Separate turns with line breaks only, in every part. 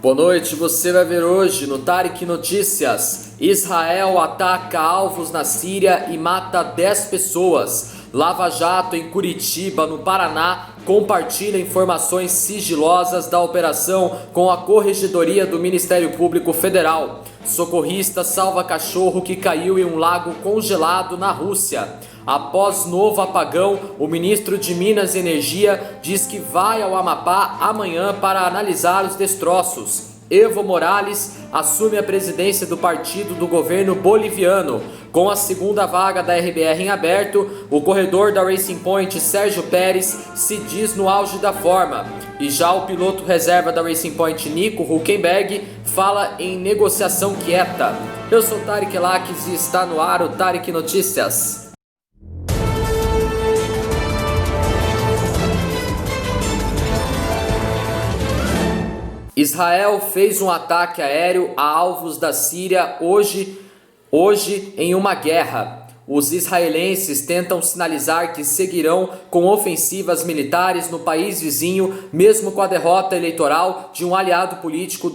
Boa noite, você vai ver hoje no Tarek Notícias. Israel ataca alvos na Síria e mata 10 pessoas. Lava Jato em Curitiba, no Paraná, compartilha informações sigilosas da operação com a Corregedoria do Ministério Público Federal. Socorrista salva cachorro que caiu em um lago congelado na Rússia. Após novo apagão, o ministro de Minas e Energia diz que vai ao Amapá amanhã para analisar os destroços. Evo Morales assume a presidência do partido do governo boliviano. Com a segunda vaga da RBR em aberto, o corredor da Racing Point, Sérgio Pérez, se diz no auge da forma. E já o piloto reserva da Racing Point, Nico Hülkenberg, fala em negociação quieta. Eu sou Tarek Lakis e está no ar o Tarek Notícias. Israel fez um ataque aéreo a alvos da Síria hoje em uma guerra. Os israelenses tentam sinalizar que seguirão com ofensivas militares no país vizinho, mesmo com a derrota eleitoral de um aliado político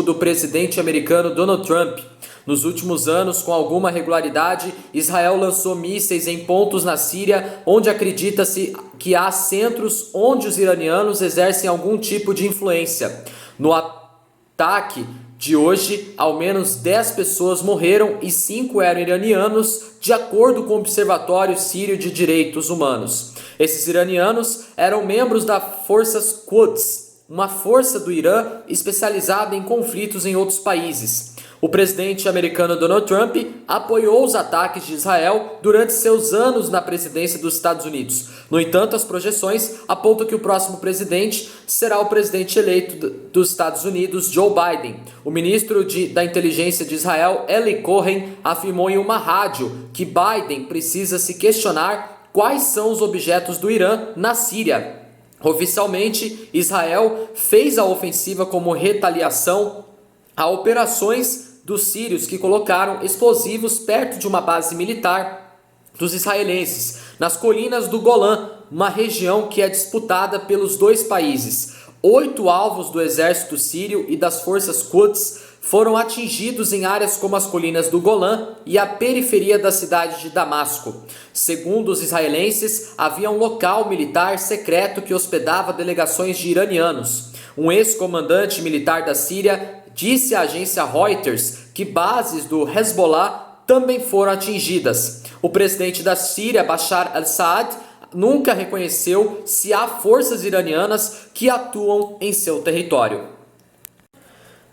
do presidente americano Donald Trump. Nos últimos anos, com alguma regularidade, Israel lançou mísseis em pontos na Síria, onde acredita-se que há centros onde os iranianos exercem algum tipo de influência. No ataque de hoje, ao menos 10 pessoas morreram e 5 eram iranianos, de acordo com o Observatório Sírio de Direitos Humanos. Esses iranianos eram membros das Forças Quds, uma força do Irã especializada em conflitos em outros países. O presidente americano Donald Trump apoiou os ataques de Israel durante seus anos na presidência dos Estados Unidos. No entanto, as projeções apontam que o próximo presidente será o presidente eleito dos Estados Unidos, Joe Biden. O ministro da Inteligência de Israel, Eli Cohen, afirmou em uma rádio que Biden precisa se questionar quais são os objetos do Irã na Síria. Oficialmente, Israel fez a ofensiva como retaliação a operações dos sírios que colocaram explosivos perto de uma base militar dos israelenses, nas colinas do Golã, uma região que é disputada pelos dois países. 8 alvos do exército sírio e das forças Quds foram atingidos em áreas como as colinas do Golã e a periferia da cidade de Damasco. Segundo os israelenses, havia um local militar secreto que hospedava delegações de iranianos. Um ex-comandante militar da Síria disse à agência Reuters que bases do Hezbollah também foram atingidas. O presidente da Síria, Bashar al-Assad, nunca reconheceu se há forças iranianas que atuam em seu território.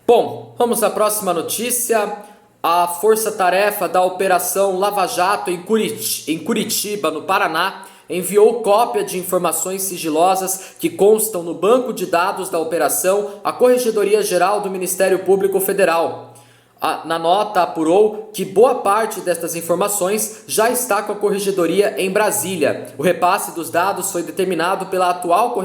Bom, vamos à próxima notícia. A força-tarefa da Operação Lava Jato em Curitiba, no Paraná, enviou cópia de informações sigilosas que constam no banco de dados da operação à Corregedoria-Geral do Ministério Público Federal. Na nota apurou que boa parte destas informações já está com a Corregedoria em Brasília. O repasse dos dados foi determinado pela atual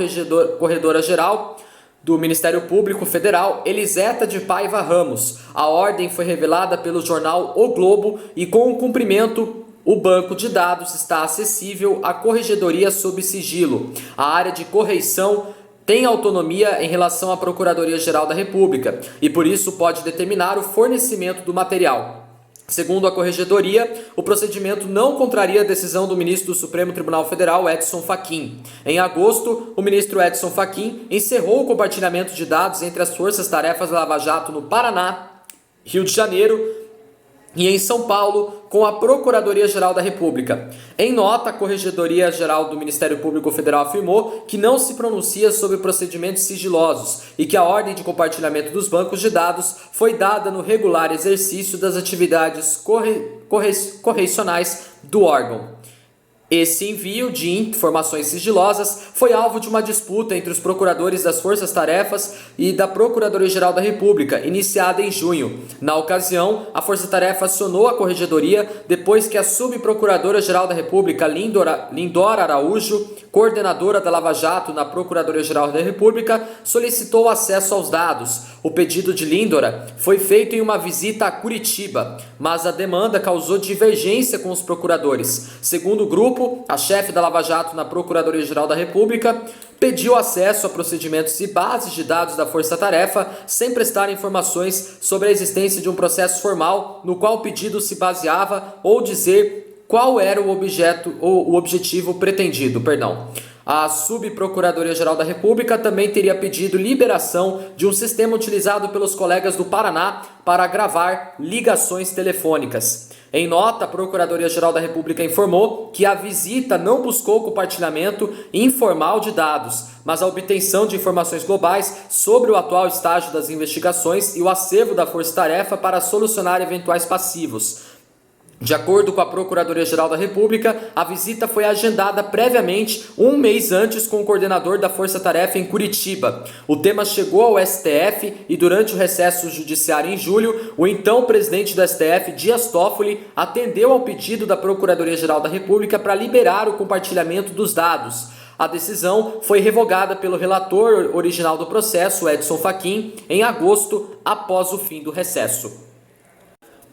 Corredora-Geral do Ministério Público Federal, Eliseta de Paiva Ramos. A ordem foi revelada pelo jornal O Globo e, com o cumprimento, o banco de dados está acessível à Corregedoria sob sigilo. A área de correição tem autonomia em relação à Procuradoria-Geral da República e, por isso, pode determinar o fornecimento do material. Segundo a Corregedoria, o procedimento não contraria a decisão do ministro do Supremo Tribunal Federal, Edson Fachin. Em agosto, o ministro Edson Fachin encerrou o compartilhamento de dados entre as forças-tarefas Lava Jato no Paraná, Rio de Janeiro e em São Paulo, com a Procuradoria-Geral da República. Em nota, a Corregedoria-Geral do Ministério Público Federal afirmou que não se pronuncia sobre procedimentos sigilosos e que a ordem de compartilhamento dos bancos de dados foi dada no regular exercício das atividades correicionais do órgão. Esse envio de informações sigilosas foi alvo de uma disputa entre os procuradores das Forças-Tarefas e da Procuradoria-Geral da República, iniciada em junho. Na ocasião, a Força-Tarefa acionou a Corregedoria depois que a Subprocuradora-Geral da República, Lindora Araújo, coordenadora da Lava Jato na Procuradoria-Geral da República, solicitou acesso aos dados. O pedido de Lindora foi feito em uma visita a Curitiba, mas a demanda causou divergência com os procuradores. Segundo o grupo, grupo, a chefe da Lava Jato na Procuradoria-Geral da República, pediu acesso a procedimentos e bases de dados da Força Tarefa sem prestar informações sobre a existência de um processo formal no qual o pedido se baseava ou dizer qual era o objetivo pretendido. A Subprocuradoria-Geral da República também teria pedido liberação de um sistema utilizado pelos colegas do Paraná para gravar ligações telefônicas. Em nota, a Procuradoria-Geral da República informou que a visita não buscou compartilhamento informal de dados, mas a obtenção de informações globais sobre o atual estágio das investigações e o acervo da Força-Tarefa para solucionar eventuais passivos. De acordo com a Procuradoria-Geral da República, a visita foi agendada previamente um mês antes com o coordenador da Força Tarefa em Curitiba. O tema chegou ao STF e durante o recesso judiciário em julho, o então presidente do STF, Dias Toffoli, atendeu ao pedido da Procuradoria-Geral da República para liberar o compartilhamento dos dados. A decisão foi revogada pelo relator original do processo, Edson Fachin, em agosto, após o fim do recesso.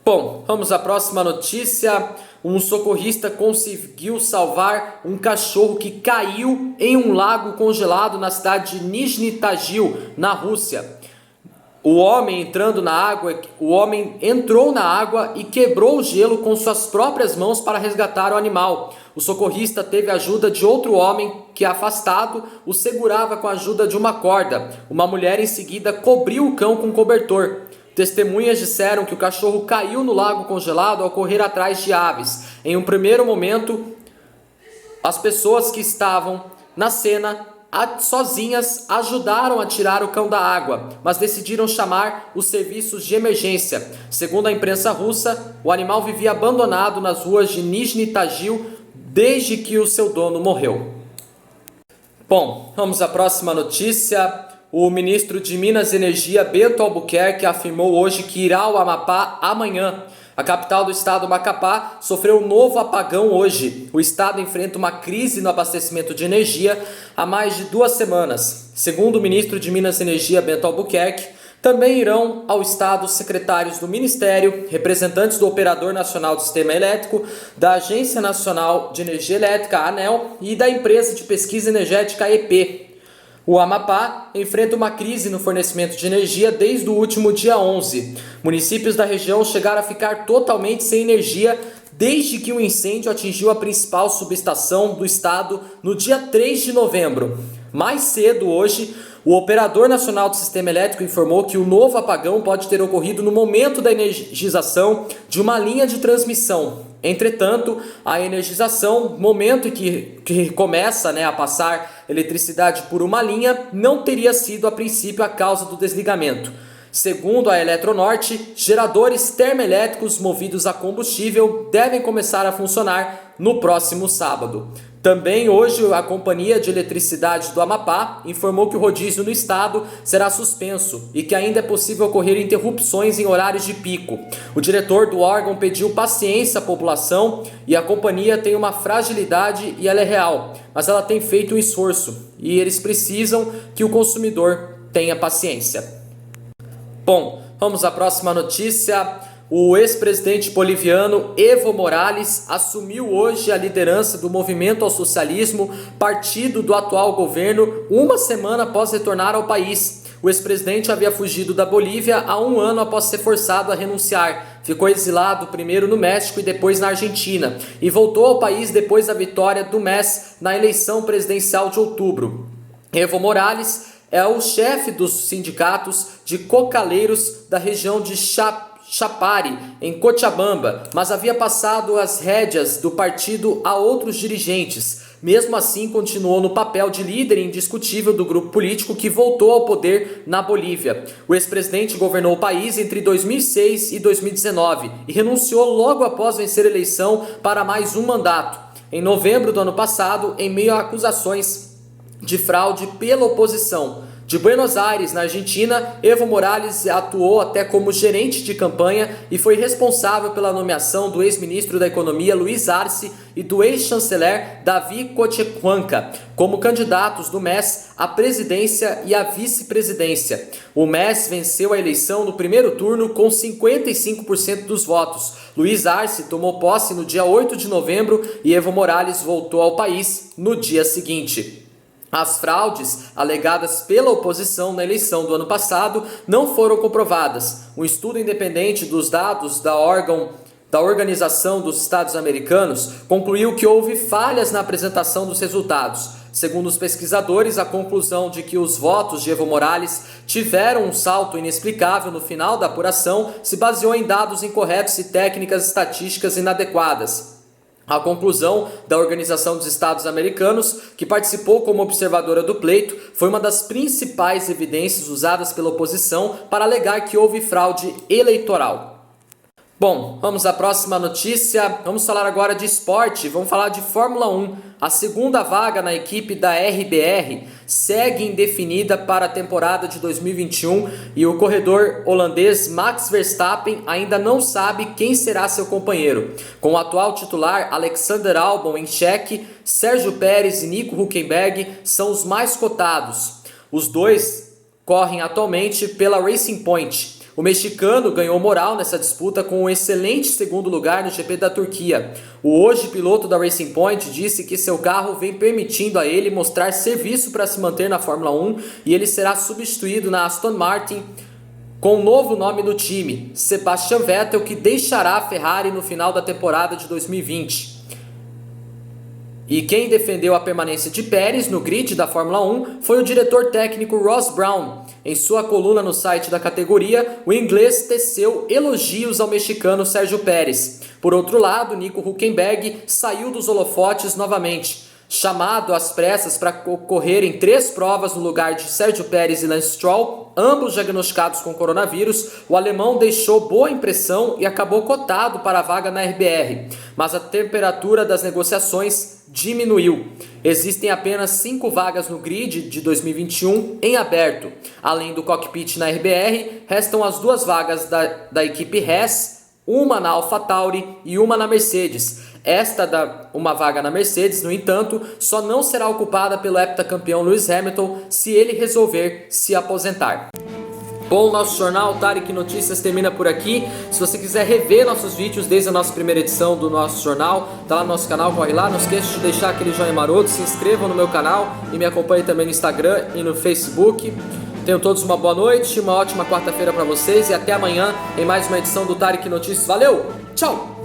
Bom, vamos à próxima notícia. Um socorrista conseguiu salvar um cachorro que caiu em um lago congelado na cidade de Nizhny Tagil, na Rússia. O homem entrou na água e quebrou o gelo com suas próprias mãos para resgatar o animal. O socorrista teve a ajuda de outro homem que, afastado, o segurava com a ajuda de uma corda. Uma mulher em seguida cobriu o cão com cobertor. Testemunhas disseram que o cachorro caiu no lago congelado ao correr atrás de aves. Em um primeiro momento, as pessoas que estavam na cena sozinhas ajudaram a tirar o cão da água, mas decidiram chamar os serviços de emergência. Segundo a imprensa russa, o animal vivia abandonado nas ruas de Nizhny Tagil desde que o seu dono morreu. Bom, vamos à próxima notícia. O ministro de Minas e Energia, Bento Albuquerque, afirmou hoje que irá ao Amapá amanhã. A capital do estado, Macapá, sofreu um novo apagão hoje. O estado enfrenta uma crise no abastecimento de energia há mais de 2 semanas. Segundo o ministro de Minas e Energia, Bento Albuquerque, também irão ao estado secretários do Ministério, representantes do Operador Nacional do Sistema Elétrico, da Agência Nacional de Energia Elétrica, ANEEL, e da Empresa de Pesquisa Energética, EP. O Amapá enfrenta uma crise no fornecimento de energia desde o último dia 11. Municípios da região chegaram a ficar totalmente sem energia desde que o incêndio atingiu a principal subestação do estado no dia 3 de novembro. Mais cedo hoje, o Operador Nacional do Sistema Elétrico informou que o novo apagão pode ter ocorrido no momento da energização de uma linha de transmissão. Entretanto, a energização, momento em que começa a passar eletricidade por uma linha, não teria sido a princípio a causa do desligamento. Segundo a Eletronorte, geradores termoelétricos movidos a combustível devem começar a funcionar no próximo sábado. Também hoje a Companhia de Eletricidade do Amapá informou que o rodízio no estado será suspenso e que ainda é possível ocorrer interrupções em horários de pico. O diretor do órgão pediu paciência à população e a companhia tem uma fragilidade e ela é real, mas ela tem feito um esforço e eles precisam que o consumidor tenha paciência. Bom, vamos à próxima notícia. O ex-presidente boliviano Evo Morales assumiu hoje a liderança do Movimento ao Socialismo, partido do atual governo, uma semana após retornar ao país. O ex-presidente havia fugido da Bolívia há 1 ano após ser forçado a renunciar. Ficou exilado primeiro no México e depois na Argentina, e voltou ao país depois da vitória do MAS na eleição presidencial de outubro. Evo Morales é o chefe dos sindicatos de cocaleiros da região de Chapare, em Cochabamba, mas havia passado as rédeas do partido a outros dirigentes. Mesmo assim, continuou no papel de líder indiscutível do grupo político que voltou ao poder na Bolívia. O ex-presidente governou o país entre 2006 e 2019 e renunciou logo após vencer a eleição para mais um mandato. Em novembro do ano passado, em meio a acusações de fraude pela oposição. De Buenos Aires, na Argentina, Evo Morales atuou até como gerente de campanha e foi responsável pela nomeação do ex-ministro da Economia Luiz Arce e do ex-chanceler David Choquehuanca como candidatos do MAS à presidência e à vice-presidência. O MAS venceu a eleição no primeiro turno com 55% dos votos. Luiz Arce tomou posse no dia 8 de novembro e Evo Morales voltou ao país no dia seguinte. As fraudes alegadas pela oposição na eleição do ano passado não foram comprovadas. Um estudo independente dos dados da Organização dos Estados Americanos concluiu que houve falhas na apresentação dos resultados. Segundo os pesquisadores, a conclusão de que os votos de Evo Morales tiveram um salto inexplicável no final da apuração se baseou em dados incorretos e técnicas estatísticas inadequadas. A conclusão da Organização dos Estados Americanos, que participou como observadora do pleito, foi uma das principais evidências usadas pela oposição para alegar que houve fraude eleitoral. Bom, vamos à próxima notícia. Vamos falar agora de esporte. Vamos falar de Fórmula 1. A segunda vaga na equipe da RBR segue indefinida para a temporada de 2021 e o corredor holandês Max Verstappen ainda não sabe quem será seu companheiro. Com o atual titular Alexander Albon em xeque, Sérgio Pérez e Nico Hülkenberg são os mais cotados. Os dois correm atualmente pela Racing Point. O mexicano ganhou moral nessa disputa com um excelente segundo lugar no GP da Turquia. O hoje piloto da Racing Point disse que seu carro vem permitindo a ele mostrar serviço para se manter na Fórmula 1 e ele será substituído na Aston Martin com um novo nome no time, Sebastian Vettel, que deixará a Ferrari no final da temporada de 2020. E quem defendeu a permanência de Pérez no grid da Fórmula 1 foi o diretor técnico Ross Brown. Em sua coluna no site da categoria, o inglês teceu elogios ao mexicano Sérgio Pérez. Por outro lado, Nico Hülkenberg saiu dos holofotes novamente. Chamado às pressas para correr em 3 provas no lugar de Sérgio Pérez e Lance Stroll, ambos diagnosticados com coronavírus, o alemão deixou boa impressão e acabou cotado para a vaga na RBR. Mas a temperatura das negociações diminuiu. Existem apenas 5 vagas no grid de 2021 em aberto. Além do cockpit na RBR, restam as 2 vagas da equipe Haas, uma na AlphaTauri e uma na Mercedes. Uma vaga na Mercedes, no entanto, só não será ocupada pelo heptacampeão Lewis Hamilton se ele resolver se aposentar. Bom, nosso jornal Tarek Notícias termina por aqui. Se você quiser rever nossos vídeos desde a nossa primeira edição do nosso jornal, tá lá no nosso canal, corre lá. Não esqueça de deixar aquele joinha maroto, se inscrevam no meu canal e me acompanhe também no Instagram e no Facebook. Tenham todos uma boa noite, uma ótima quarta-feira para vocês e até amanhã em mais uma edição do Tarek Notícias. Valeu, tchau!